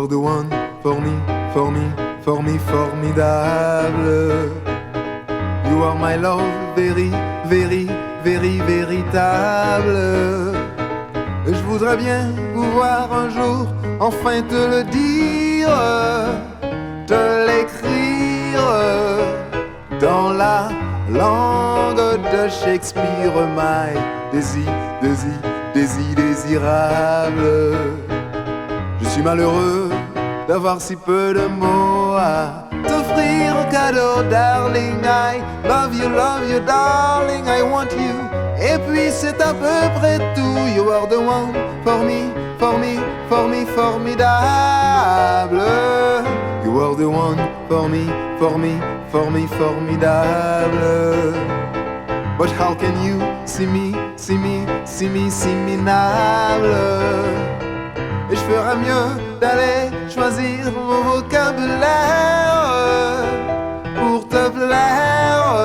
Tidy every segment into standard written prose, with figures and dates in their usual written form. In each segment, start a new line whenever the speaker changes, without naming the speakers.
are the one for me, for me, for me, formidable. You are my love, very, very, very, véritable. Et je voudrais bien pouvoir un jour enfin te le dire, te l'écrire dans la langue de Shakespeare, my désirable. Je suis malheureux d'avoir si peu de mots à t'offrir en cadeau, darling. I love you, darling, I want you. Et puis c'est à peu près tout. You are the one for me, for me, for me, formidable. You are the one for me, for me, for me, formidable. But how can you see me, see me, see me, see me nable? Et je ferais mieux d'aller choisir mon vocabulaire pour te plaire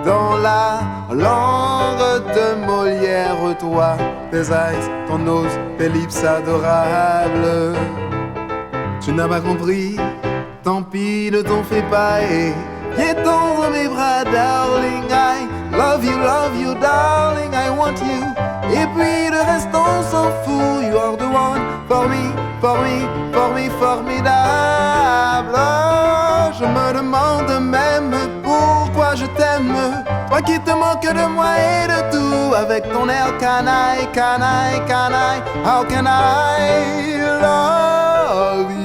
dans la langue de Molière. Toi, tes eyes, ton nose, tes lips adorables. Tu n'as pas compris, tant pis, ne t'en fais pas et viens tendre mes bras, darling. I love you, darling, I want you. Et puis le reste on s'en fout. You are the one for me, for me, for me, formidable. Je me demande même pourquoi je t'aime, toi qui te moques de moi et de tout. Avec ton air canaille, canaille, canaille, how can I love you?